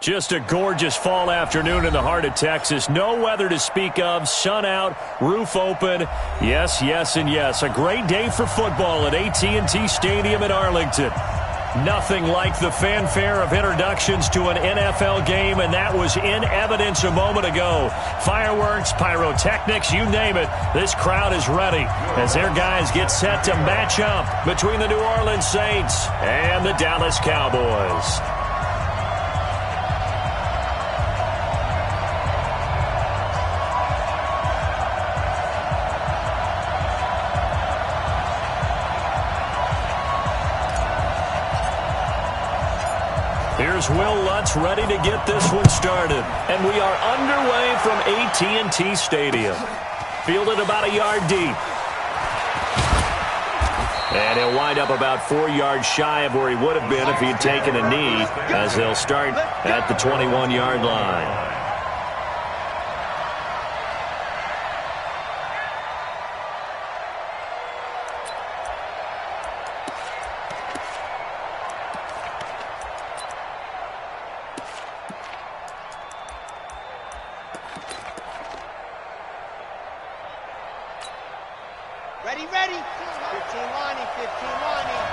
Just a gorgeous fall afternoon in the heart of Texas. No weather to speak of. Sun out, roof open. Yes, yes, and yes. A great day for football at AT&T Stadium in Arlington. Nothing like the fanfare of introductions to an NFL game, and that was in evidence a moment ago. Fireworks, pyrotechnics, you name it. This crowd is ready as their guys get set to match up between the New Orleans Saints and the Dallas Cowboys. Here's Will Lutz ready to get this one started. And we are underway from AT&T Stadium. Fielded about a yard deep. And he'll wind up about 4 yards shy of where he would have been if he had taken a knee, as they'll start at the 21-yard line. Ready, ready. 15 lining, 15 lining.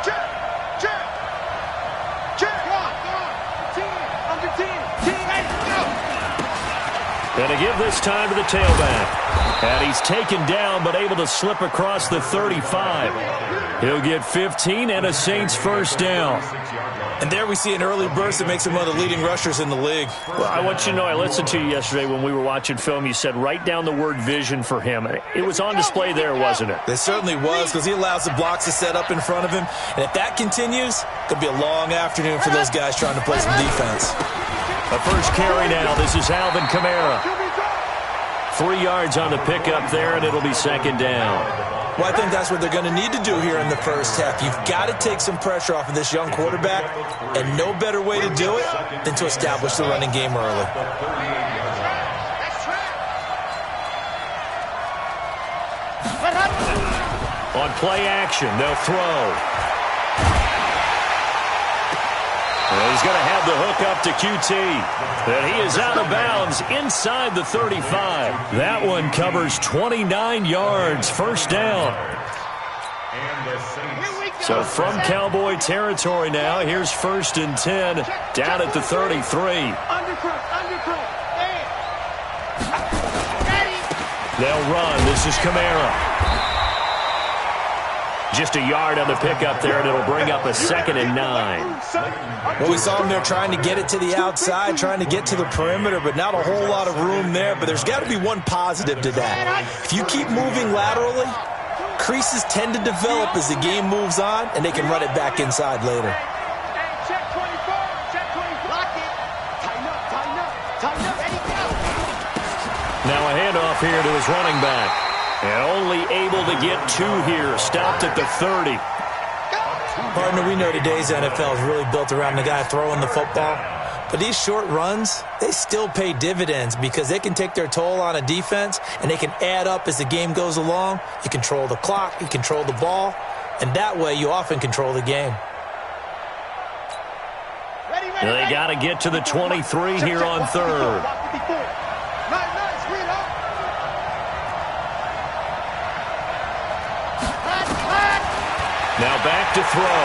Check, check. Check. Go on. 10, under 10. 10, ready, go. And to give this time to the tailback. And he's taken down but able to slip across the 35. He'll get 15 and a Saints first down. And there we see an early burst that makes him one of the leading rushers in the league. Well, I want you to know, I listened to you yesterday when we were watching film. You said write down the word vision for him. It was on display there, wasn't it? It certainly was, because he allows the blocks to set up in front of him. And if that continues, it could be a long afternoon for those guys trying to play some defense. A first carry now. This is Alvin Kamara. 3 yards on the pickup there, and it'll be second down. Well, I think that's what they're going to need to do here in the first half. You've got to take some pressure off of this young quarterback, and no better way to do it than to establish the running game early. On play action, they'll throw. Well, he's going to have the hook up to QT. And he is out of bounds inside the 35. That one covers 29 yards. First down. So from Cowboy territory now, here's 1st and 10 down at the 33. They'll run. This is Kamara. Just a yard on the pickup there, and it'll bring up a 2nd and 9. Well, we saw him there trying to get it to the outside, trying to get to the perimeter, but not a whole lot of room there. But there's got to be one positive to that. If you keep moving laterally, creases tend to develop as the game moves on, and they can run it back inside later. Check 24, check 20. Lock it. Tighten up, tighten up, tighten up. Ready, go. Now a handoff here to his running back. And only able to get 2 here. Stopped at the 30. Partner, we know today's NFL is really built around the guy throwing the football. But these short runs, they still pay dividends because they can take their toll on a defense, and they can add up as the game goes along. You control the clock, you control the ball, and that way you often control the game. They got to get to the 23 here on 3rd. Now back to throw.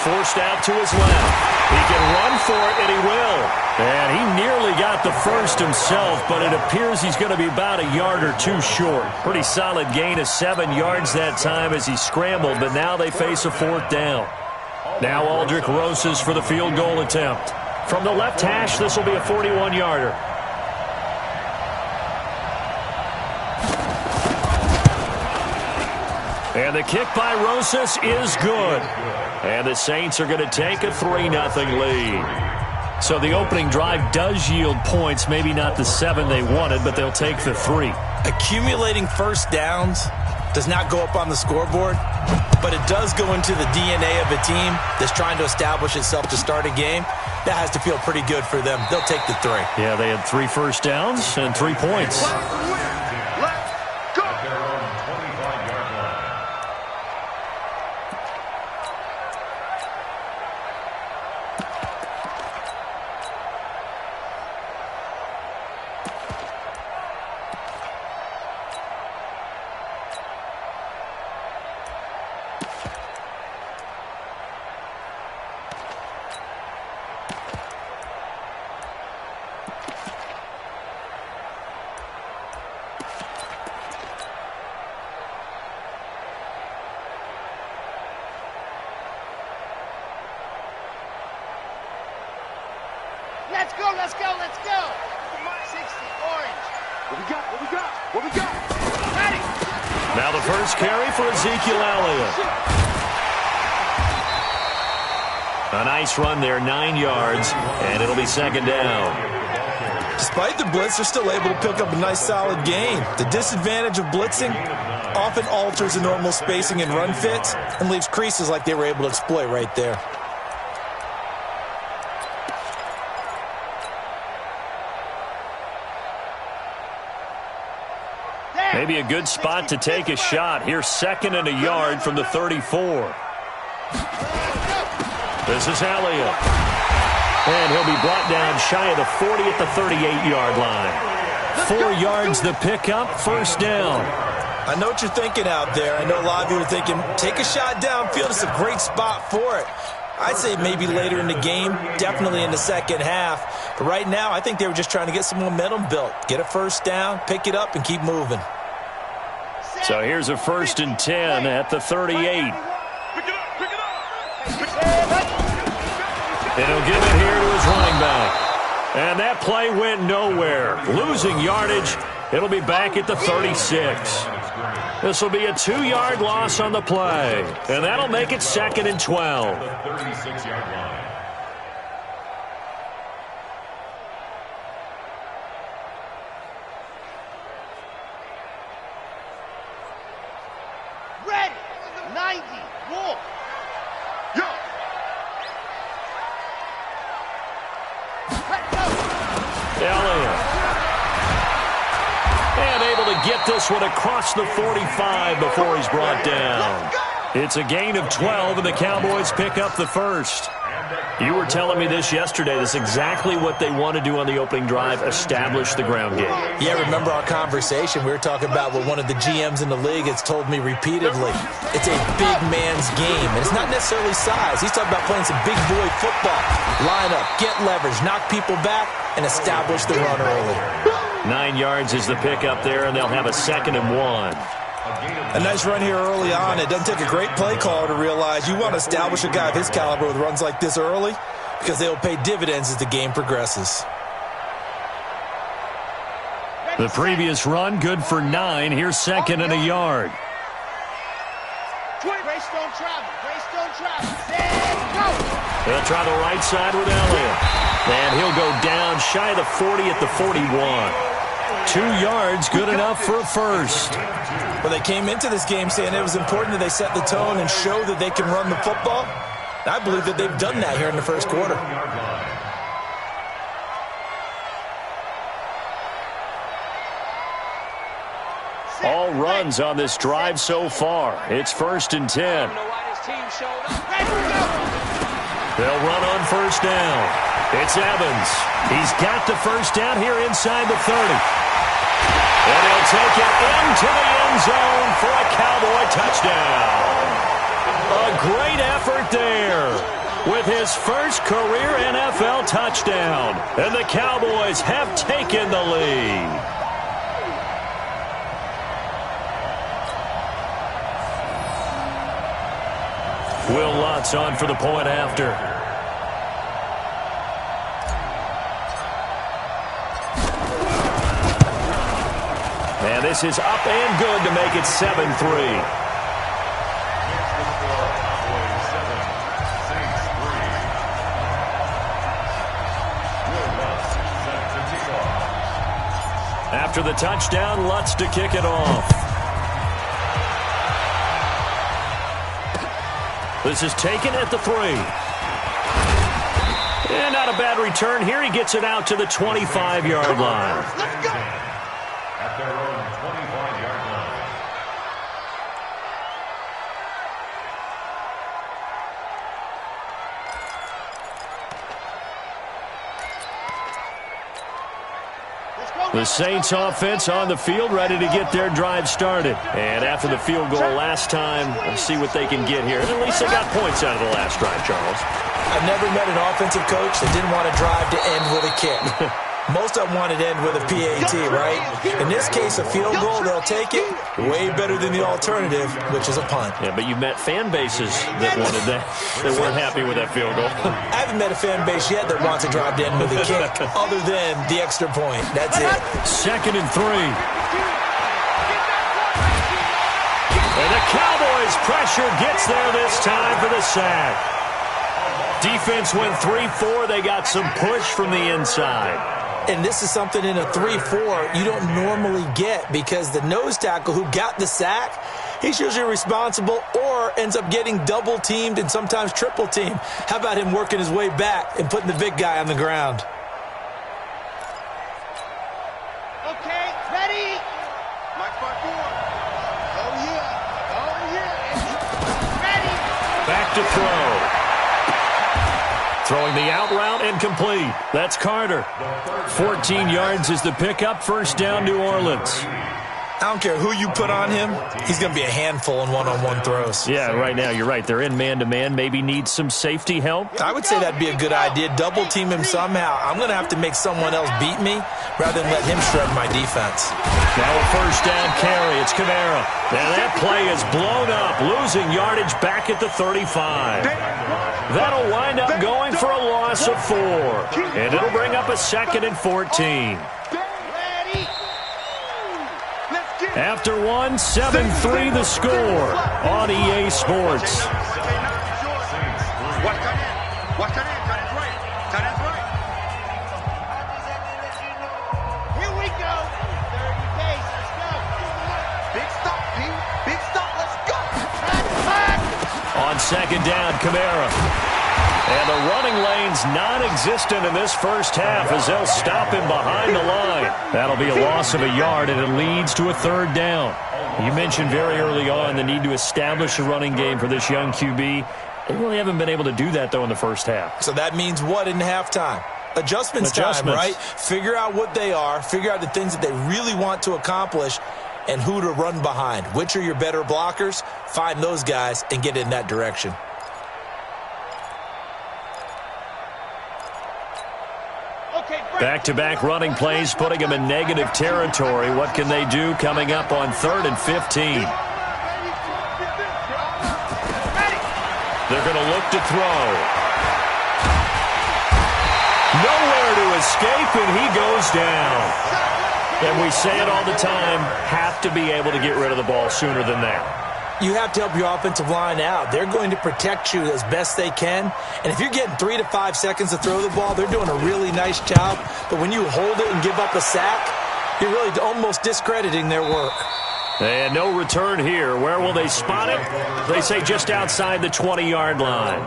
Forced out to his left. He can run for it, and he will. And he nearly got the first himself, but it appears he's going to be about a yard or 2 short. Pretty solid gain of 7 yards that time as he scrambled, but now they face a 4th down. Now Aldrick Rosas for the field goal attempt. From the left hash, this will be a 41-yarder. And the kick by Rosas is good. And the Saints are going to take a 3-0 lead. So the opening drive does yield points, maybe not the 7 they wanted, but they'll take the 3. Accumulating first downs does not go up on the scoreboard, but it does go into the DNA of a team that's trying to establish itself to start a game. That has to feel pretty good for them. They'll take the 3. Yeah, they had 3 first downs and 3 points. let's go, let's go, let's go. 60, orange. What we got, what we got, what we got? Ready. Now the first carry for Ezekiel Elliott. A nice run there, 9 yards, and it'll be second down. Despite the blitz, they're still able to pick up a nice, solid gain. The disadvantage of blitzing often alters the normal spacing and run fits and leaves creases like they were able to exploit right there. Maybe a good spot to take a shot. Here's second and a yard from the 34. This is Elliott. And he'll be brought down shy of the 40 at the 38-yard line. 4 yards the pickup, first down. I know what you're thinking out there. I know a lot of you are thinking, take a shot downfield. It's a great spot for it. I'd say maybe later in the game, definitely in the second half. But right now, I think they were just trying to get some momentum built. Get a first down, pick it up, and keep moving. So here's a 1st and 10 at the 38. And he'll give it here to his running back. And that play went nowhere. Losing yardage. It'll be back at the 36. This will be a 2-yard loss on the play. And that'll make it 2nd and 12. 36-yard line. Ready. 90. Wolf. Yo. Let's go. Elliott. And able to get this one across the 45 before he's brought down. It's a gain of 12, and the Cowboys pick up the first. You were telling me this yesterday. This is exactly what they want to do on the opening drive, establish the ground game. Yeah, remember our conversation. We were talking about what one of the GMs in the league has told me repeatedly. It's a big man's game, and it's not necessarily size. He's talking about playing some big boy football. Line up, get leverage, knock people back, and establish the run early. 9 yards is the pickup there, and they'll have a 2nd and 1. A nice run here early on. It doesn't take a great play caller to realize you want to establish a guy of his caliber with runs like this early because they'll pay dividends as the game progresses. The previous run, good for 9. Here's 2nd and a yard. Greystone travel. Greystone travel. Let's go. They'll try the right side with Elliott. And he'll go down shy of the 40 at the 41. 2 yards, good enough for a first. Well, they came into this game saying it was important that they set the tone and show that they can run the football. I believe that they've done that here in the first quarter. All runs on this drive so far. It's 1st and 10. They'll run on first down. It's Evans. He's got the first down here inside the 30. And he'll take it into the end zone for a Cowboy touchdown. A great effort there with his first career NFL touchdown. And the Cowboys have taken the lead. Will Lutz on for the point after. And this is up and good to make it 7-3. After the touchdown, Lutz to kick it off. This is taken at the 3. And not a bad return here. He gets it out to the 25-yard line. Let's go. At their own 25-yard line. The Saints offense on the field, ready to get their drive started. And after the field goal last time, let's see what they can get here. And at least they got points out of the last drive, Charles. I've never met an offensive coach that didn't want a drive to end with a kick. Most of them want it end with a PAT, right? In this case, a field goal, they'll take it. Way better than the alternative, which is a punt. Yeah, but you've met fan bases that wanted that, that weren't happy with that field goal. I haven't met a fan base yet that wants to drop in with a kick other than the extra point. That's it. 2nd and 3. And the Cowboys pressure gets there this time for the sack. Defense went 3-4. They got some push from the inside. And this is something in a 3-4 you don't normally get because the nose tackle who got the sack, he's usually responsible or ends up getting double-teamed and sometimes triple-teamed. How about him working his way back and putting the big guy on the ground? Okay, ready? Mark 4. Oh, yeah. Oh, yeah. Ready? Back to throw. Throwing the out route incomplete. That's Carter. 14 yards is the pickup. First down, New Orleans. I don't care who you put on him. He's going to be a handful in one-on-one throws. Yeah, right now you're right. They're in man-to-man. Maybe need some safety help. I would say that'd be a good idea. Double-team him somehow. I'm going to have to make someone else beat me rather than let him shred my defense. Now a first down carry. It's Kamara. And that play is blown up, losing yardage back at the 35. That'll wind up going for a loss of 4. And it'll bring up a 2nd and 14. After 7-3 the score on EA Sports. Here we go. 30 pace. Let's go. Big stop, B. Big stop. Let's go. On 2nd down, Kamara. And the running lane's non-existent in this first half as they'll stop him behind the line. That'll be a loss of a yard, and it leads to a 3rd down. You mentioned very early on the need to establish a running game for this young QB. They really haven't been able to do that, though, in the first half. So that means what in halftime? Adjustments time, right? Figure out what they are, figure out the things that they really want to accomplish, and who to run behind. Which are your better blockers? Find those guys and get in that direction. Back-to-back running plays, putting them in negative territory. What can they do coming up on 3rd and 15? They're going to look to throw. Nowhere to escape, and he goes down. And we say it all the time, have to be able to get rid of the ball sooner than that. You have to help your offensive line out. They're going to protect you as best they can. And if you're getting 3 to 5 seconds to throw the ball, they're doing a really nice job. But when you hold it and give up a sack, you're really almost discrediting their work. And no return here. Where will they spot it? They say just outside the 20-yard line.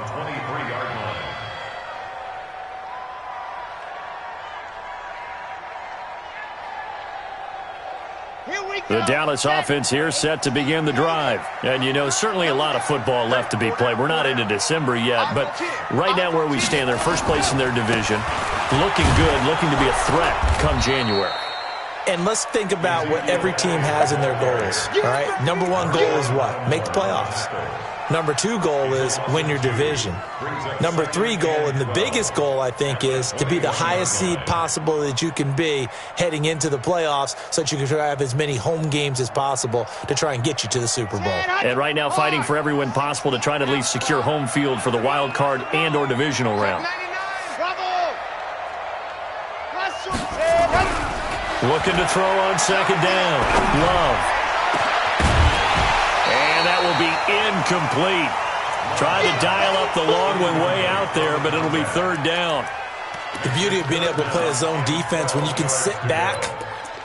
The Dallas offense here set to begin the drive. And, you know, certainly a lot of football left to be played. We're not into December yet, but right now where we stand, they're first place in their division. Looking good, looking to be a threat come January. And let's think about what every team has in their goals, all right? Number 1 goal is what? Make the playoffs. Number 2 goal is win your division. Number 3 goal, and the biggest goal, I think, is to be the highest seed possible that you can be heading into the playoffs so that you can try to have as many home games as possible to try and get you to the Super Bowl. And right now fighting for every win possible to try to at least secure home field for the wild card and or divisional round. Looking to throw on 2nd down. Love. And that will be incomplete. Trying to dial up the long one way out there, but it'll be 3rd down. The beauty of being able to play a zone defense when you can sit back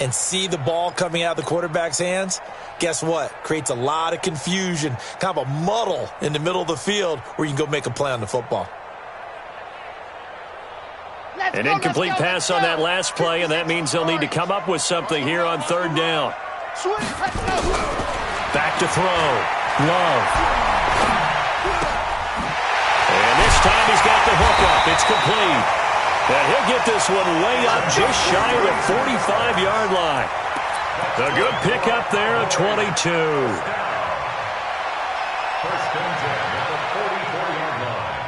and see the ball coming out of the quarterback's hands, guess what? Creates a lot of confusion, kind of a muddle in the middle of the field where you can go make a play on the football. An incomplete pass on that last play, and that means they'll need to come up with something here on 3rd down. Back to throw. Love. And this time he's got the hook up. It's complete. And he'll get this one way up just shy of the 45-yard line. A good pickup there at 22. First and 10 at the 44-yard line.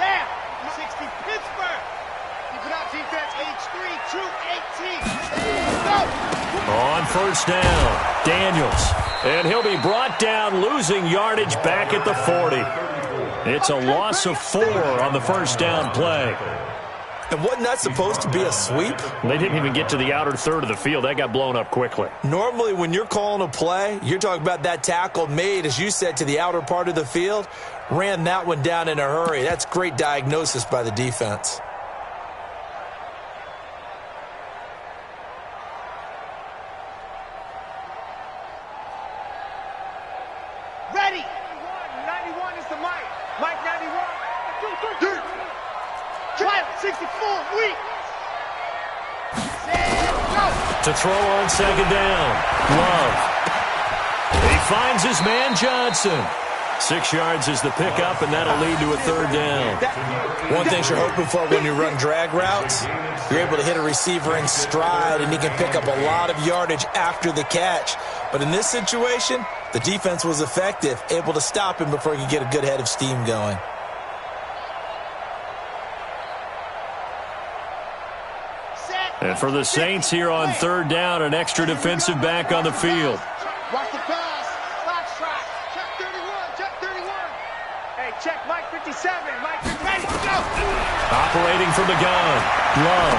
Yeah, 60 Pittsburgh. Keep it out, defense. 3, 2, 18. Go. On first down, Daniels. And he'll be brought down, losing yardage back at the 40. It's a loss of 4 on the first down play. And wasn't that supposed to be a sweep? They didn't even get to the outer third of the field. That got blown up quickly. Normally, when you're calling a play, you're talking about that tackle made, as you said, to the outer part of the field. Ran that one down in a hurry. That's great diagnosis by the defense. Ready. 91 is the mic. Mike 91. Trial 64. Weak. Set. Go. To throw on second down. Love. He finds his man Johnson. 6 yards is the pickup, and that'll lead to a third down. One thing you're hoping for when you run drag routes, you're able to hit a receiver in stride, and he can pick up a lot of yardage after the catch. But in this situation, the defense was effective, able to stop him before he could get a good head of steam going. And for the Saints here on third down, an extra defensive back on the field. Watch the pass. Box track. Check 31. Check 31. Hey, check Mike 57. Mike 57. Ready, go. Operating from the gun. Love.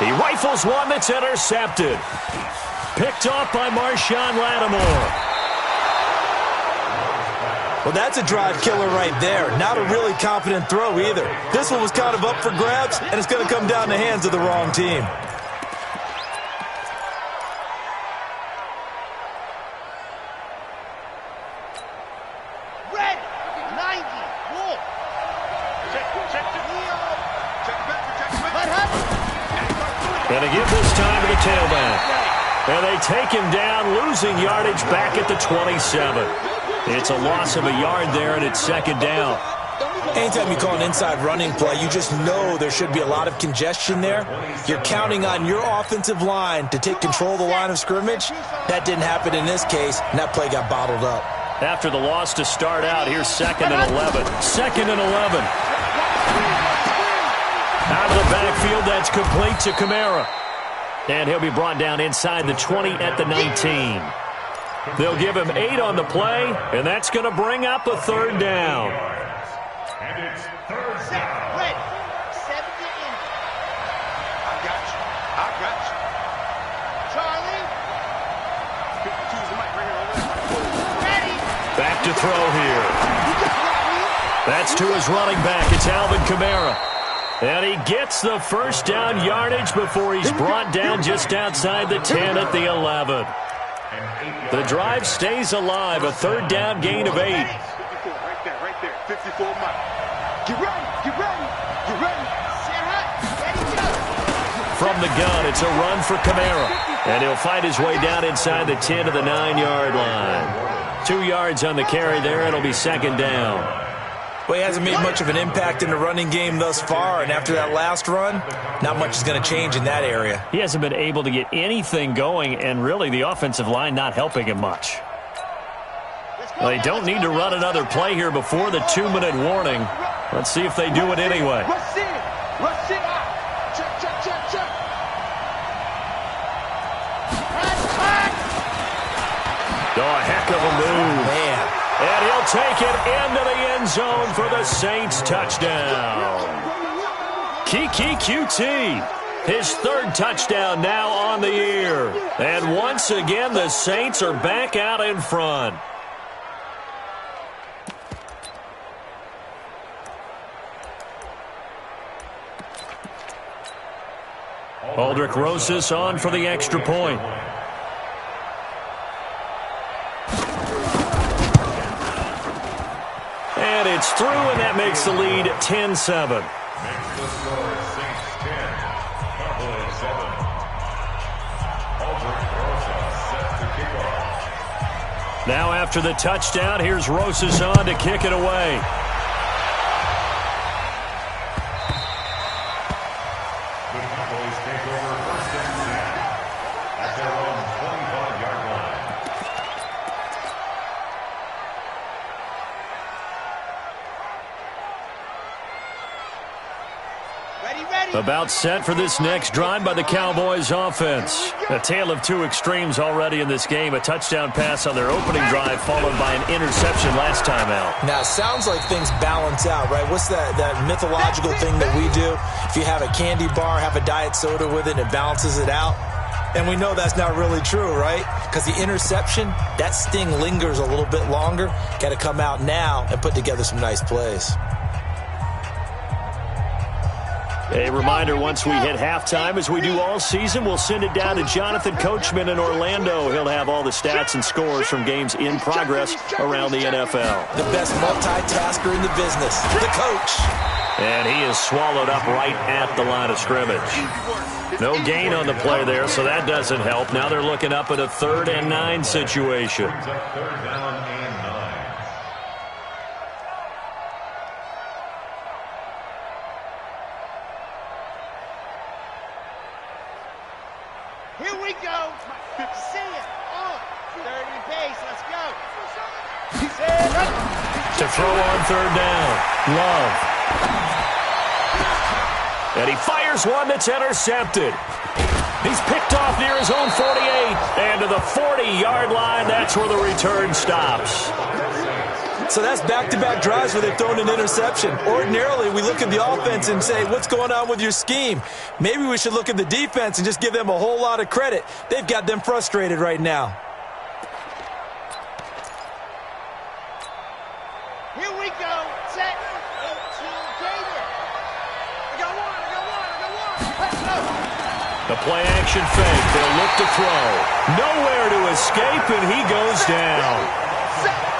He rifles one that's intercepted. Picked off by Marshawn Lattimore. Well, that's a drive killer right there. Not a really confident throw either. This one was kind of up for grabs, and it's going to come down the hands of the wrong team. Red. 90. Wolf. Check. What happened? And they give this time to the tailback. And they take him down, losing yardage back at the 27. It's a loss of a yard there, and it's second down. Anytime you call an inside running play, you just know there should be a lot of congestion there. You're counting on your offensive line to take control of the line of scrimmage. That didn't happen in this case, and that play got bottled up. After the loss to start out, here's 2nd and 11. 2nd and 11. Out of the backfield, that's complete to Kamara. And he'll be brought down inside the 20 at the 19. They'll give him 8 on the play, and that's going to bring up a third down. And it's third down. Ready. 70 in. I got you. Charlie. 52 is the mic. Bring it over. Ready. Back to throw here. That's to his running back. It's Alvin Kamara. And he gets the first down yardage before he's brought down just outside the 10 at the 11. The drive stays alive. A third down gain of 8. 54, right there. 54 Mike. Get ready. Set hot. Ready, go. From the gun, it's a run for Kamara. And he'll find his way down inside the 10 to the 9-yard line. 2 yards on the carry there. It'll be second down. Well, he hasn't made much of an impact in the running game thus far, and after that last run, not much is going to change in that area. He hasn't been able to get anything going, and really the offensive line not helping him much. Well, they don't need to run another play here before the 2-minute warning. Let's see if they do it anyway. Rush it out. Check. Oh, a heck of a move. Man. And he'll take it into the end zone for the Saints touchdown. Kiki QT, his 3rd touchdown now on the year. And once again, the Saints are back out in front. Aldrich Rosas on for the extra point. And it's through, and that makes the lead 10-7. Makes the score Saints 10, Cowboys 7. Aldrich Rosas set to kick off. Now after the touchdown, here's Rosas on to kick it away. The Cowboys take over 1st and 10 at their own 25-yard line. Ready. About set for this next drive by the Cowboys offense. A tale of two extremes already in this game. A touchdown pass on their opening drive followed by an interception last time out. Now, it sounds like things balance out, right? What's that mythological thing that we do? If you have a candy bar, have a diet soda with it, it balances it out. And we know that's not really true, right? Because the interception, that sting lingers a little bit longer. Got to come out now and put together some nice plays. A reminder, once we hit halftime, as we do all season, we'll send it down to Jonathan Coachman in Orlando. He'll have all the stats and scores from games in progress around the NFL. The best multitasker in the business, the coach. And he is swallowed up right at the line of scrimmage. No gain on the play there, so that doesn't help. Now they're looking up at a 3rd and 9 situation. Third down and 9. Here we go. See it. On. 30 pace. Let's go. To throw on 3rd down. Love. And he fires one that's intercepted. He's picked off near his own 48. And to the 40-yard line, that's where the return stops. So that's back-to-back drives where they've thrown an interception. Ordinarily, we look at the offense and say, what's going on with your scheme? Maybe we should look at the defense and just give them a whole lot of credit. They've got them frustrated right now. Here we go. Set. 18 David. I got one. Let's go. The play-action fake. They'll look to throw. Nowhere to escape, and he goes down.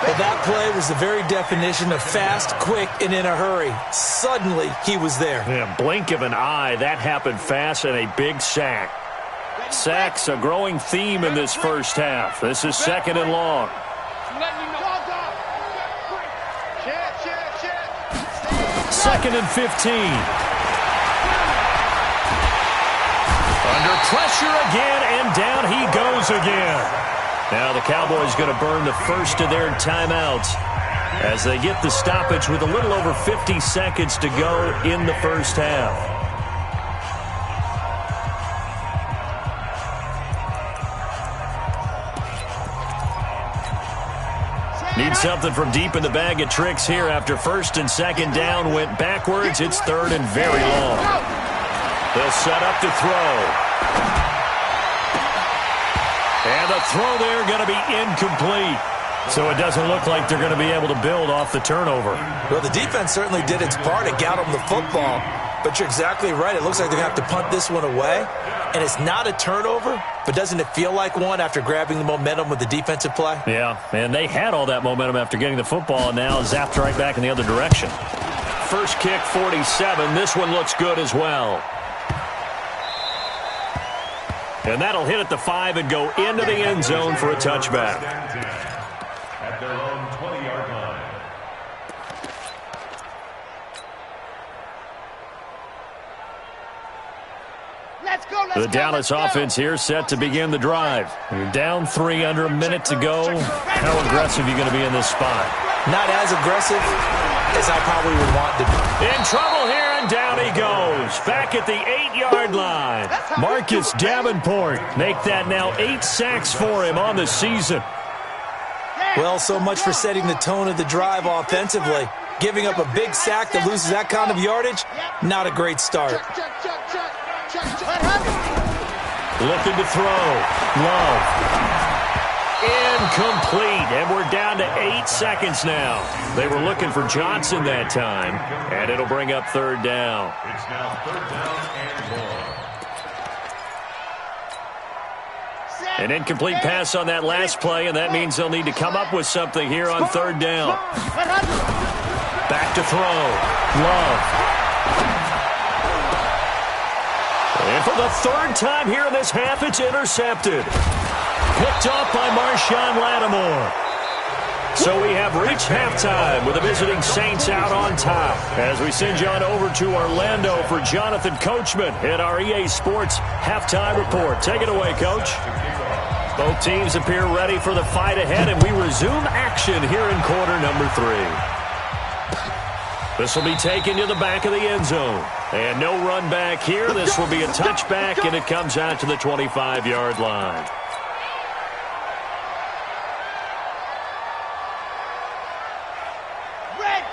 Well, that play was the very definition of fast, quick, and in a hurry. Suddenly, he was there. Yeah, blink of an eye. That happened fast, and a big sack. Sacks, a growing theme in this first half. This is 2nd and long. Second and 15. Under pressure again, and down he goes again. Now the Cowboys going to burn the first of their timeouts as they get the stoppage with a little over 50 seconds to go in the first half. Need something from deep in the bag of tricks here after 1st and 2nd down went backwards. It's 3rd and very long. They'll set up to throw. And the throw there going to be incomplete. So it doesn't look like they're going to be able to build off the turnover. Well, the defense certainly did its part to get them the football. But you're exactly right. It looks like they're going to have to punt this one away. And it's not a turnover, but doesn't it feel like one after grabbing the momentum with the defensive play? Yeah, and they had all that momentum after getting the football, and now zapped right back in the other direction. First kick, 47. This one looks good as well. And that'll hit at the 5 and go into the end zone for a touchback. At their own 20-yard line. Let's go. The Dallas offense here set to begin the drive. You're down 3 under a minute to go. How aggressive are you going to be in this spot? Not as aggressive as I probably would want to be. In trouble here, and down he goes. Back at the 8-yard line. Marcus Davenport make that now 8 sacks for him on the season. Well, so much for setting the tone of the drive offensively. Giving up a big sack that loses that kind of yardage, not a great start. Looking to throw. Love. Incomplete, and we're down to 8 seconds now. They were looking for Johnson that time, and it'll bring up 3rd down. It's now 3rd down and 1. An incomplete pass on that last play, and that means they'll need to come up with something here on 3rd down. Back to throw. Love. And for the 3rd time here in this half, it's intercepted. Picked off by Marshawn Lattimore. So we have reached halftime with the visiting Saints out on top as we send you on over to Orlando for Jonathan Coachman in our EA Sports Halftime Report. Take it away, Coach. Both teams appear ready for the fight ahead, and we resume action here in quarter number 3. This will be taken to the back of the end zone. And no run back here. This will be a touchback, and it comes out to the 25-yard line.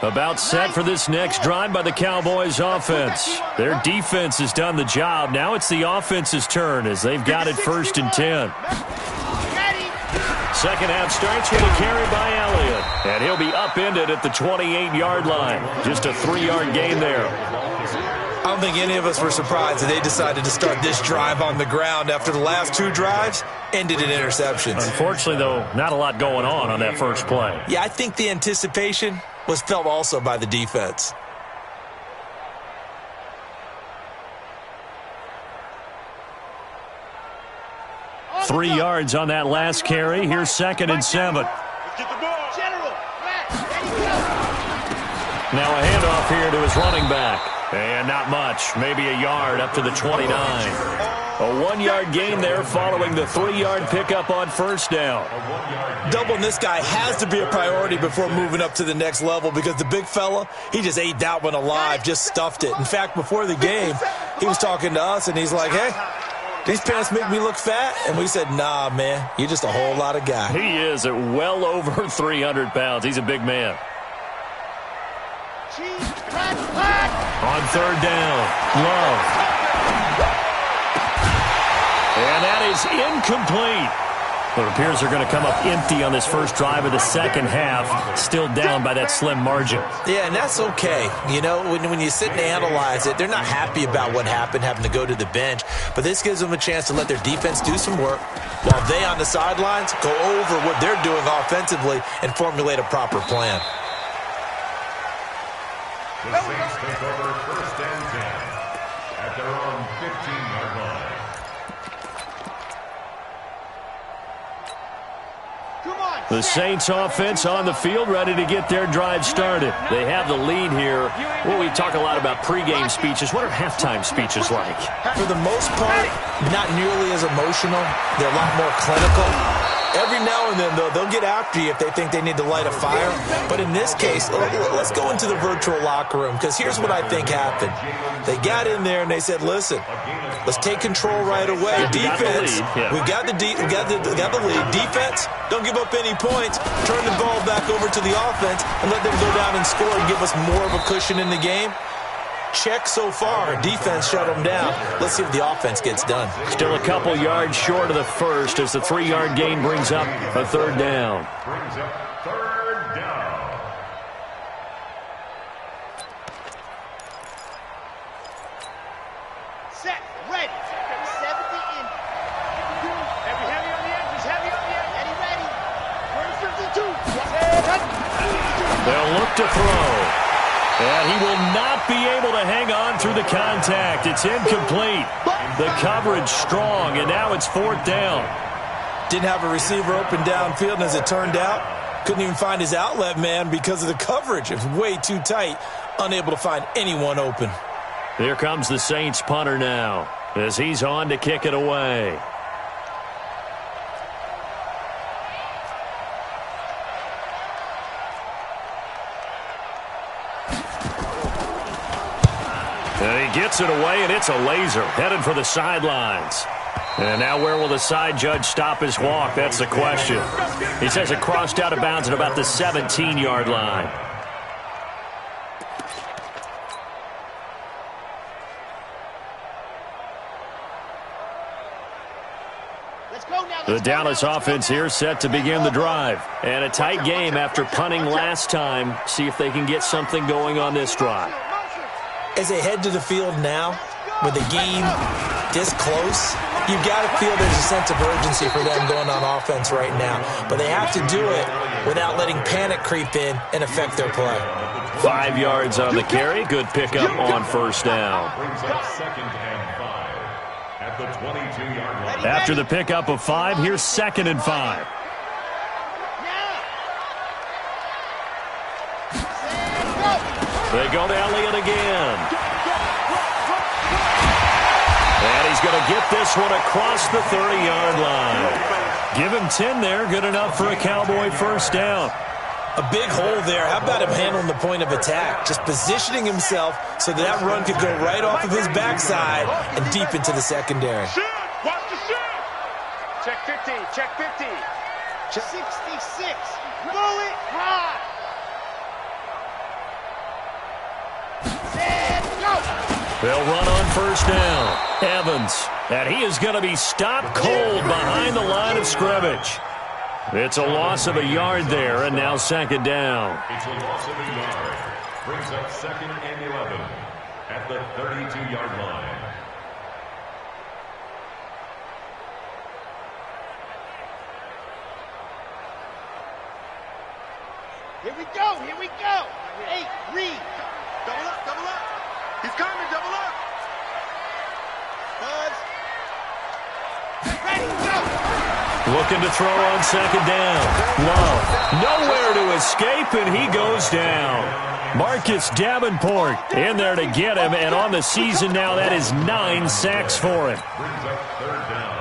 About set for this next drive by the Cowboys offense. Their defense has done the job. Now it's the offense's turn as they've got it 1st and 10. Second half starts with a carry by Elliott. And he'll be upended at the 28-yard line. Just a 3-yard gain there. I don't think any of us were surprised that they decided to start this drive on the ground after the last 2 drives ended in interceptions. Unfortunately, though, not a lot going on that first play. Yeah, I think the anticipation was felt also by the defense. Three yards on that last carry. Here's 2nd and 7. Now a handoff here to his running back. And not much. Maybe a yard up to the 29. A 1-yard gain there following the 3-yard pickup on 1st down. Doubling this guy has to be a priority before moving up to the next level because the big fella, he just ate that one alive, just stuffed it. In fact, before the game, he was talking to us, and he's like, hey, these pants make me look fat? And we said, nah, man, you're just a whole lot of guy. He is at well over 300 pounds. He's a big man. On 3rd down, Love. And that is incomplete. It appears they're going to come up empty on this first drive of the second half, still down by that slim margin. Yeah, and that's okay. You know, when you sit and analyze it, they're not happy about what happened, having to go to the bench. But this gives them a chance to let their defense do some work while they on the sidelines go over what they're doing offensively and formulate a proper plan. The Saints take over 1st and 10 at their own 15-yard line. The Saints offense on the field, ready to get their drive started. They have the lead here. Well, we talk a lot about pregame speeches. What are halftime speeches like? For the most part, not nearly as emotional. They're a lot more clinical. Every now and then, though, they'll get after you if they think they need to light a fire. But in this case, let's go into the virtual locker room, because here's what I think happened. They got in there and they said, listen, let's take control right away. Defense, we've got the lead. Defense, don't give up any points. Turn the ball back over to the offense and let them go down and score and give us more of a cushion in the game. Check so far. Defense shut them down. Let's see if the offense gets done. Still a couple yards short of the first as the 3-yard gain brings up a 3rd down. Brings up 3rd down. Set, ready. 70 in. Heavy on the edges, heavy on the edge. Eddie ready. 152. They'll look to throw. And he will not be able to hang on through the contact. It's incomplete. The coverage strong, and now it's 4th down. Didn't have a receiver open downfield, and as it turned out, couldn't even find his outlet man because of the coverage. It was way too tight, unable to find anyone open. Here comes the Saints punter now as he's on to kick it away. And he gets it away, and it's a laser headed for the sidelines. And now where will the side judge stop his walk? That's the question. He says it crossed out of bounds at about the 17-yard line. The Dallas offense here set to begin the drive. And a tight game after punting last time. See if they can get something going on this drive. As they head to the field now, with the game this close, you've got to feel there's a sense of urgency for them going on offense right now. But they have to do it without letting panic creep in and affect their play. 5 yards on the carry. Good pickup on 1st down. Brings up 2nd and 5 at the 22-yard line. After the pickup of 5, here's 2nd and 5. They go to Elliott again. And he's going to get this one across the 30-yard line. Give him 10 there. Good enough for a Cowboy 1st down. A big hole there. How about him handling the point of attack? Just positioning himself so that run could go right off of his backside and deep into the secondary. Shoot! Watch the shoot! Check 50, check 50. 66. Bullet high. Set, go! They'll run on first down. Evans. And he is going to be stopped cold behind the line of scrimmage. It's a loss of a yard there, and now second down. It's a loss of a yard. Brings up 2nd and 11 at the 32-yard line. Here we go, here we go. 8, read. Double up, double up. He's coming, double up. Buzz. Ready, go. Looking to throw on second down. Love. Nowhere to escape, and he goes down. Marcus Davenport in there to get him, and on the season now, that is 9 sacks for him. Brings up 3rd down.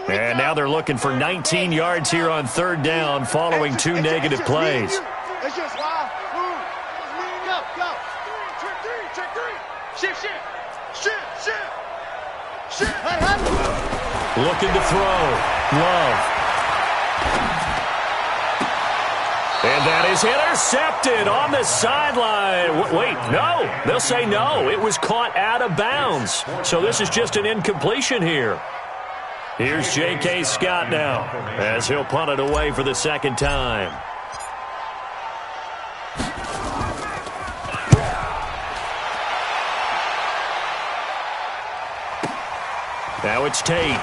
And now they're looking for 19 yards here on 3rd down following 2 negative plays. That's just why. Go, go. Check 3. Shift, shift. Shift, shift. Shift. Looking to throw. Love. And that is intercepted on the sideline. Wait, no. They'll say no. It was caught out of bounds. So this is just an incompletion here. Here's J.K. Scott now as he'll punt it away for the second time. Now it's Tate.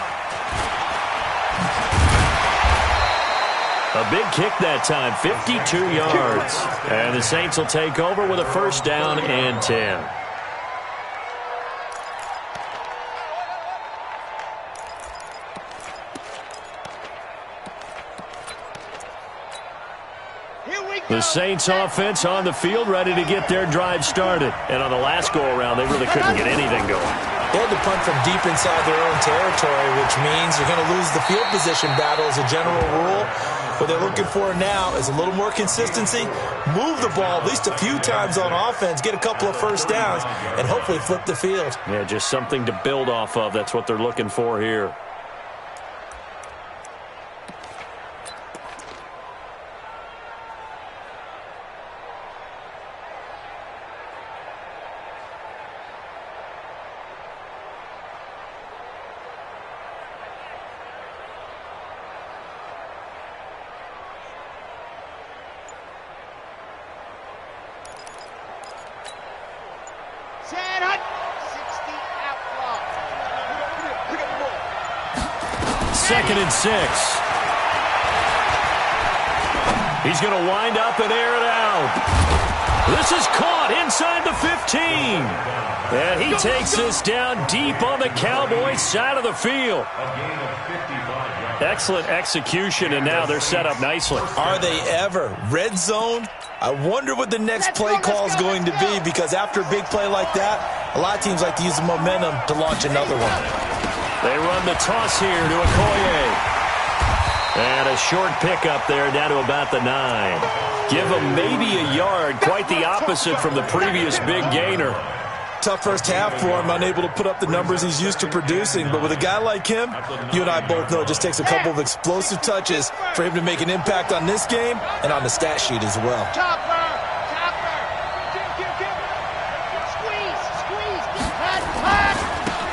A big kick that time, 52 yards. And the Saints will take over with a first down and 10. The Saints offense on the field ready to get their drive started. And on the last go-around, they really couldn't get anything going. They had to punt from deep inside their own territory, which means you're going to lose the field position battle as a general rule. What they're looking for now is a little more consistency, move the ball at least a few times on offense, get a couple of first downs, and hopefully flip the field. Yeah, just something to build off of. That's what they're looking for here. Second and 6. He's going to wind up and air it out. This is caught inside the 15. And he takes this down deep on the Cowboys side of the field. Excellent execution, and now they're set up nicely. Are they ever? Red zone? I wonder what the next play call is going to be, because after a big play like that, a lot of teams like to use the momentum to launch another one. They run the toss here to Okoye. And a short pickup there down to about the 9. Give him maybe a yard, quite the opposite from the previous big gainer. Tough first half for him, unable to put up the numbers he's used to producing. But with a guy like him, you and I both know it just takes a couple of explosive touches for him to make an impact on this game and on the stat sheet as well.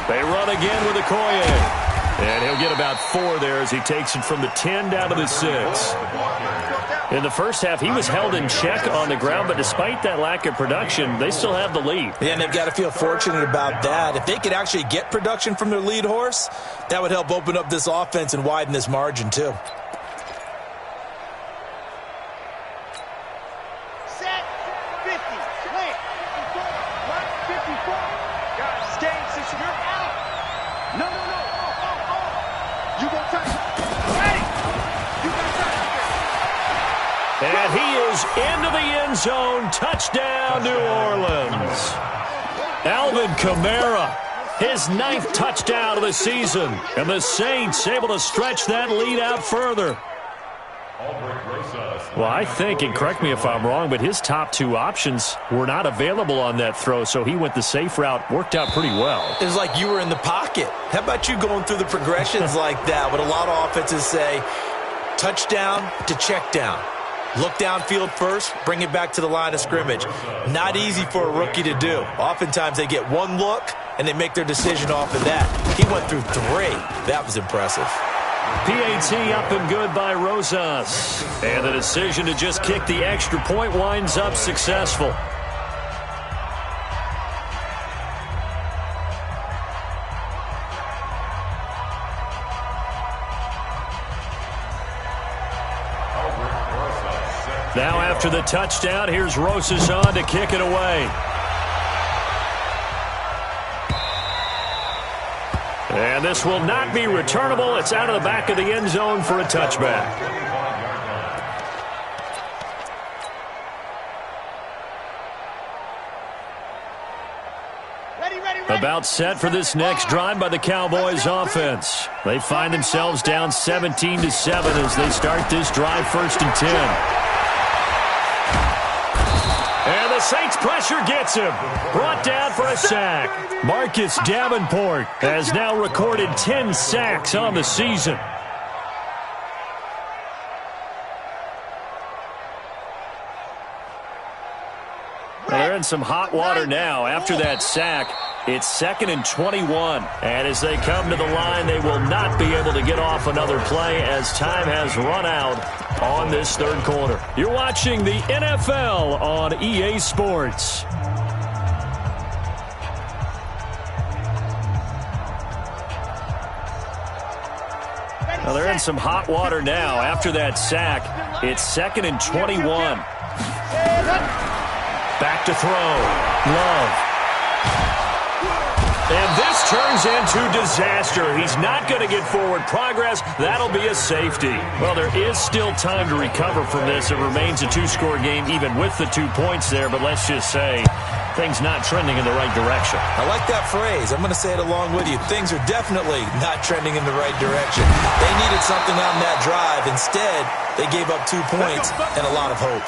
They run again with Okoye. And he'll get about 4 there as he takes it from the 10 down to the 6. In the first half, he was held in check on the ground, but despite that lack of production, they still have the lead. Yeah, and they've got to feel fortunate about that. If they could actually get production from their lead horse, that would help open up this offense and widen this margin too. Set 50. Clear. 54. Guys, this game, since you're out. No. You go touch. Ready. You go touch. And he is into the end zone. Touchdown, New Orleans. Alvin Kamara His 9th touchdown of the season. And the Saints able to stretch that lead out further. Well, I think, and correct me if I'm wrong, but his top 2 options were not available on that throw, so he went the safe route. Worked out pretty well. It was like you were in the pocket. How about you going through the progressions like that? What a lot of offenses say, touchdown to check down. Look downfield first, bring it back to the line of scrimmage. Not easy for a rookie to do. Oftentimes they get one look, and they make their decision off of that. He went through 3. That was impressive. PAT up and good by Rosas. And the decision to just kick the extra point winds up successful. Now after the touchdown, here's Rosas on to kick it away. And this will not be returnable. It's out of the back of the end zone for a touchback. About set for this next drive by the Cowboys offense. They find themselves down 17-7 as they start this drive 1st and 10. And the Saints pressure gets him. Brought down for a sack. Marcus Davenport has now recorded 10 sacks on the season. Well, they're in some hot water now after that sack. It's 2nd and 21. And as they come to the line, they will not be able to get off another play as time has run out on this 3rd quarter. You're watching the NFL on EA Sports. Well, they're in some hot water now after that sack. It's 2nd and 21. Back to throw. Love. And this turns into disaster. He's not going to get forward progress. That'll be a safety. Well, there is still time to recover from this. It remains a 2-score game even with the 2 points there. But let's just say things not trending in the right direction. I like that phrase. I'm going to say it along with you. Things are definitely not trending in the right direction. They needed something on that drive. Instead, they gave up 2 points and a lot of hope.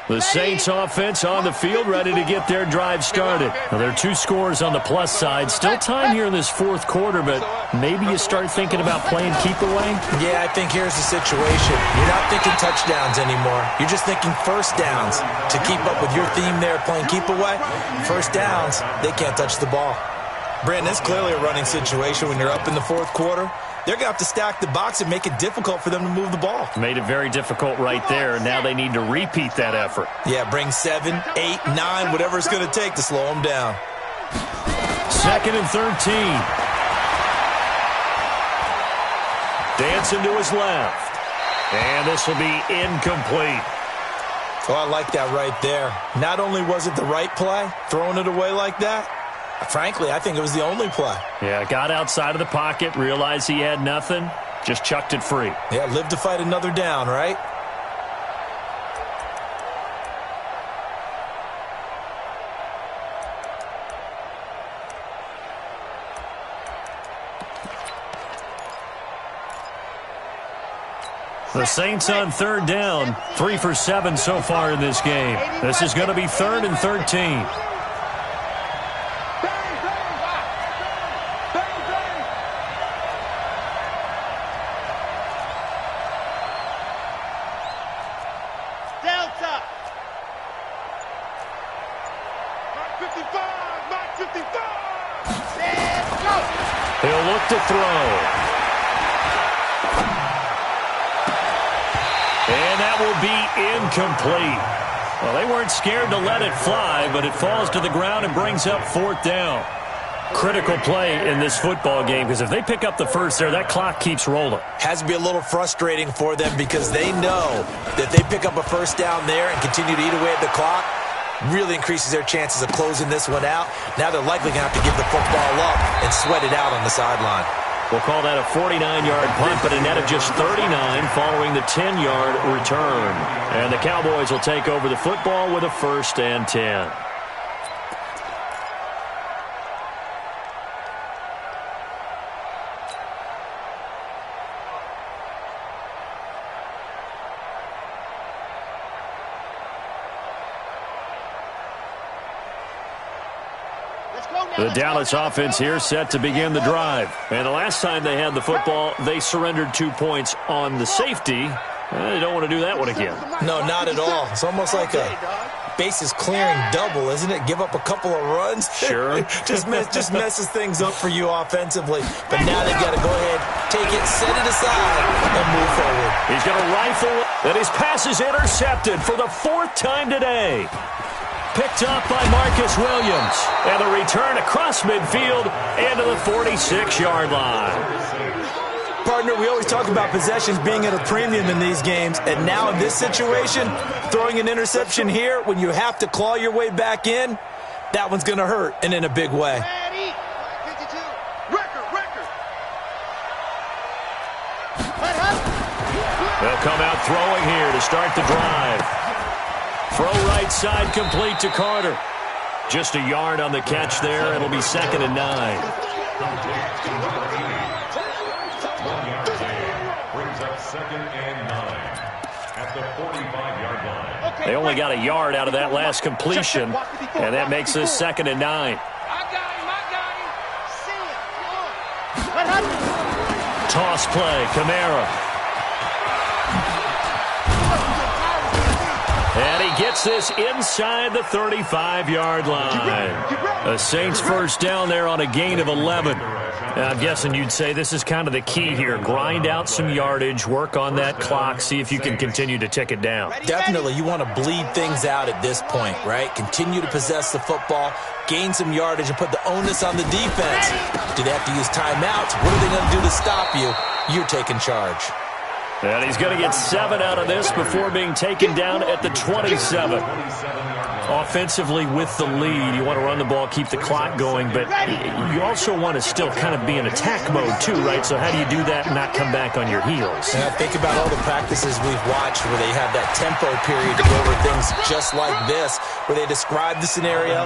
The Saints offense on the field ready to get their drive started. Now, there are 2 scores on the plus side. Still time here in this 4th quarter, but maybe you start thinking about playing keep away? Yeah, I think here's the situation. You're not thinking touchdowns anymore. You're just thinking first downs. To keep up with your theme there, playing keep away, first downs, they can't touch the ball. Brandon, it's clearly a running situation when you're up in the 4th quarter. They're going to have to stack the box and make it difficult for them to move the ball. Made it very difficult right there. Now they need to repeat that effort. Yeah, bring 7, 8, 9, whatever it's going to take to slow them down. 2nd and 13. Dancing to his left. And this will be incomplete. Oh, I like that right there. Not only was it the right play, throwing it away like that, frankly, I think it was the only play. Yeah, got outside of the pocket, realized he had nothing, just chucked it free. Yeah, live to fight another down, right? The Saints on 3rd down, 3 for 7 so far in this game. This is going to be 3rd and 13. He'll look to throw. And that will be incomplete. Well, they weren't scared to let it fly, but it falls to the ground and brings up 4th down. Critical play in this football game, because if they pick up the first there, that clock keeps rolling. Has to be a little frustrating for them because they know that if they pick up a first down there and continue to eat away at the clock, really increases their chances of closing this one out. Now they're likely going to have to give the football up and sweat it out on the sideline. We'll call that a 49-yard punt, but a net of just 39 following the 10-yard return. And the Cowboys will take over the football with a 1st and 10. The Dallas offense here set to begin the drive. And the last time they had the football, they surrendered 2 points on the safety. They don't want to do that one again. No, not at all. It's almost like a bases clearing double, isn't it? Give up a couple of runs. Sure. just messes things up for you offensively. But now they've got to go ahead, take it, set it aside, and move forward. He's going to rifle, and his pass is intercepted for the 4th time today. Picked up by Marcus Williams. And the return across midfield into the 46-yard line. Partner, we always talk about possessions being at a premium in these games. And now in this situation, throwing an interception here when you have to claw your way back in, that one's going to hurt, and in a big way. They'll come out throwing here to start the drive. Throw right side complete to Carter. Just a yard on the catch there. It'll be 2nd and 9. Brings up 2nd and 9 at the 45-yard line. They only got a yard out of that last completion, and that makes this 2nd and 9. I got him. Toss play, Kamara. And he gets this inside the 35-yard line. The Saints first down there on a gain of 11. Now, I'm guessing you'd say this is kind of the key here. Grind out some yardage, work on that clock, see if you can continue to tick it down. Definitely, you want to bleed things out at this point, right? Continue to possess the football, gain some yardage, and put the onus on the defense. Do they have to use timeouts? What are they going to do to stop you? You're taking charge. And he's going to get 7 out of this before being taken down at the 27. Offensively with the lead, you want to run the ball, keep the clock going, but you also want to still kind of be in attack mode too, right? So how do you do that and not come back on your heels? Yeah, think about all the practices we've watched where they have that tempo period to go over things just like this, where they describe the scenario,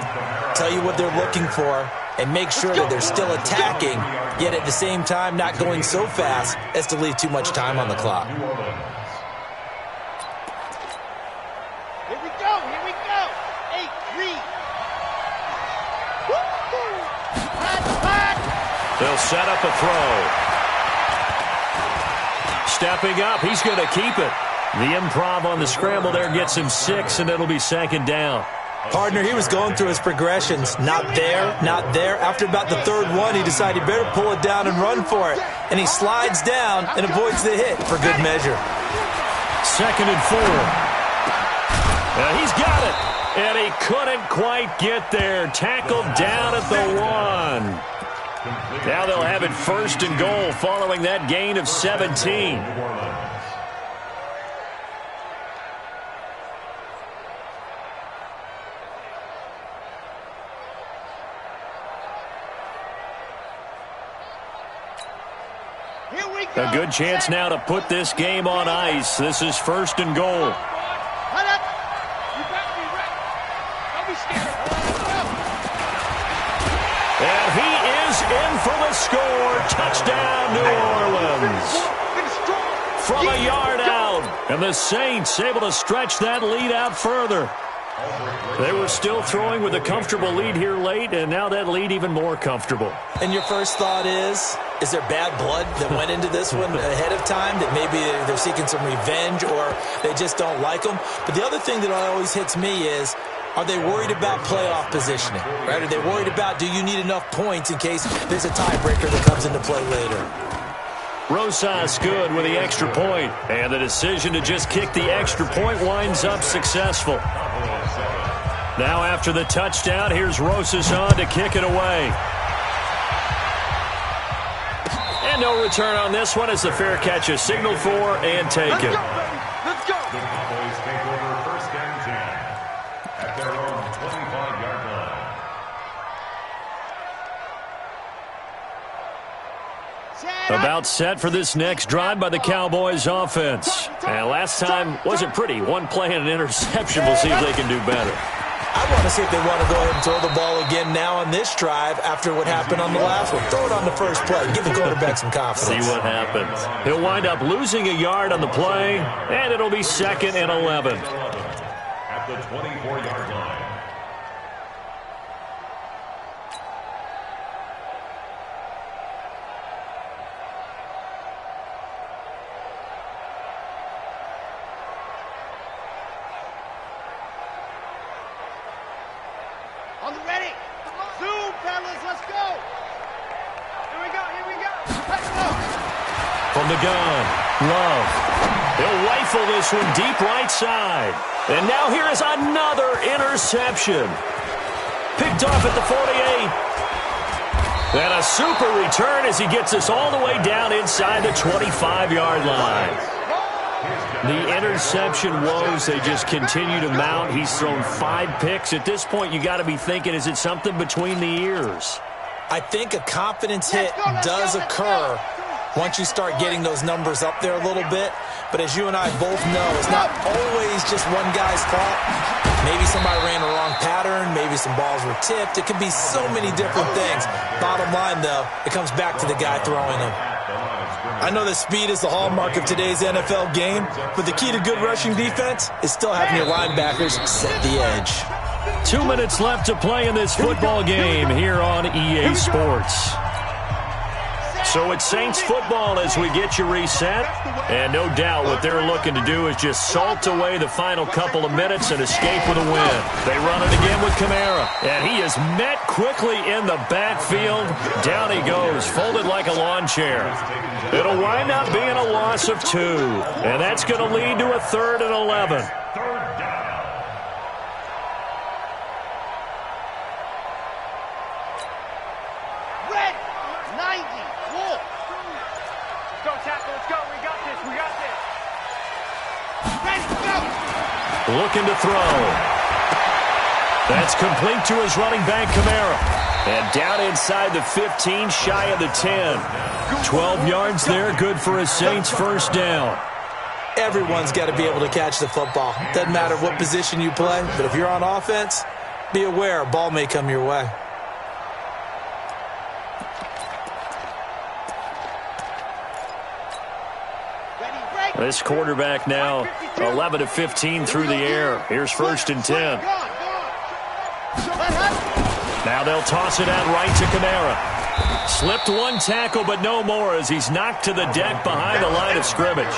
tell you what they're looking for, and make sure that they're still attacking, yet at the same time not going so fast as to leave too much time on the clock. Here we go. 8-3. They'll set up a throw. Stepping up, he's going to keep it. The improv on the scramble there gets him 6, and it'll be 2nd down. Partner, he was going through his progressions. Not there, not there. After about the 3rd one, he decided he better pull it down and run for it. And he slides down and avoids the hit for good measure. 2nd and 4. He's got it. And he couldn't quite get there. Tackled down at the 1. Now they'll have it 1st and goal following that gain of 17. A good chance now to put this game on ice. This is 1st and goal. And he is in for the score. Touchdown, New Orleans. From a yard out. And the Saints able to stretch that lead out further. They were still throwing with a comfortable lead here late, and now that lead even more comfortable. And your first thought is there bad blood that went into this one ahead of time, that maybe they're seeking some revenge or they just don't like them? But the other thing that always hits me is, are they worried about playoff positioning? Right? Are they worried about, do you need enough points in case there's a tiebreaker that comes into play later? Rosas good with the extra point, and the decision to just kick the extra point winds up successful. Now after the touchdown, here's Rosas on to kick it away. And no return on this one as the fair catch is signaled for and taken. Let's go. The Cowboys take over 1st and 10 at their own 25-yard line. About set for this next drive by the Cowboys offense. And last time wasn't pretty. One play and an interception. We'll see if they can do better. I want to see if they want to go ahead and throw the ball again now on this drive after what happened on the last one. Throw it on the first play. Give the quarterback some confidence. See what happens. He'll wind up losing a yard on the play, and it'll be 2nd and 11. At the 24-yard line. On the ready. Zoom, fellas. Let's go. Here we go. Here we go. Let's go. From the gun, Love. He'll rifle this one deep right side. And now here is another interception. Picked off at the 48. And a super return as he gets us all the way down inside the 25-yard line. The interception woes, they just continue to mount. He's thrown 5 picks. At this point, you got to be thinking, is it something between the ears? I think a confidence hit does occur once you start getting those numbers up there a little bit. But as you and I both know, it's not always just one guy's fault. Maybe somebody ran a wrong pattern. Maybe some balls were tipped. It could be so many different things. Bottom line, though, it comes back to the guy throwing them. I know that speed is the hallmark of today's NFL game, but the key to good rushing defense is still having your linebackers set the edge. 2 minutes left to play in this football game here on EA Sports. So it's Saints football as we get you reset. And no doubt what they're looking to do is just salt away the final couple of minutes and escape with a win. They run it again with Kamara. And he is met quickly in the backfield. Down he goes, folded like a lawn chair. It'll wind up being a loss of 2. And that's going to lead to a 3rd and 11. Looking to throw. That's complete to his running back, Kamara. And down inside the 15, shy of the 10. 12 yards there, good for a Saints first down. Everyone's got to be able to catch the football. Doesn't matter what position you play, but if you're on offense, be aware a ball may come your way. This quarterback now 11 of 15 through the air. Here's 1st and 10. Now they'll toss it out right to Kamara. Slipped one tackle, but no more as he's knocked to the deck behind the line of scrimmage.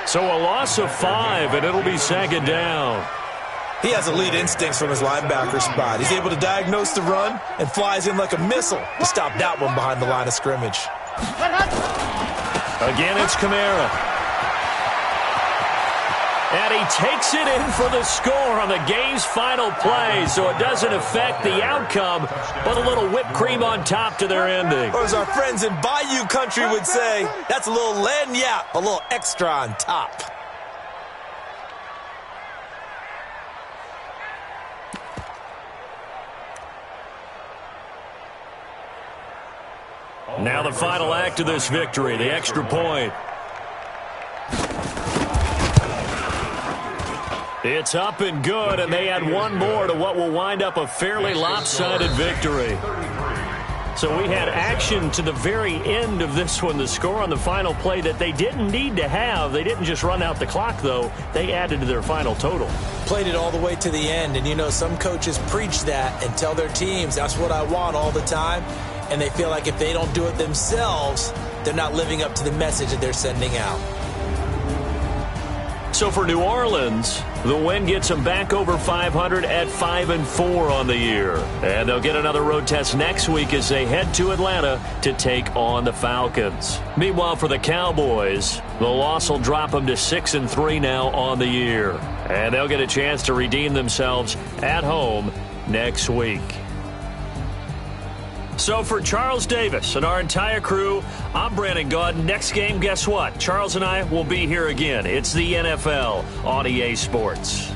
So a loss of 5, and it'll be 2nd down. He has elite instincts from his linebacker spot. He's able to diagnose the run and flies in like a missile to stop that one behind the line of scrimmage. Again, it's Kamara. And he takes it in for the score on the game's final play, so it doesn't affect the outcome, but a little whipped cream on top to their ending. Or as our friends in Bayou Country would say, that's a little lagniappe, a little extra on top. Now the final act of this victory, the extra point. It's up and good, and they add one more to what will wind up a fairly lopsided victory. So we had action to the very end of this one, the score on the final play that they didn't need to have. They didn't just run out the clock, though. They added to their final total. Played it all the way to the end, and you know some coaches preach that and tell their teams, that's what I want all the time, and they feel like if they don't do it themselves, they're not living up to the message that they're sending out. So for New Orleans, the win gets them back over 500 at 5-4 on the year. And they'll get another road test next week as they head to Atlanta to take on the Falcons. Meanwhile, for the Cowboys, the loss will drop them to 6-3 now on the year. And they'll get a chance to redeem themselves at home next week. So for Charles Davis and our entire crew, I'm Brandon Gaud. Next game, guess what? Charles and I will be here again. It's the NFL on EA Sports.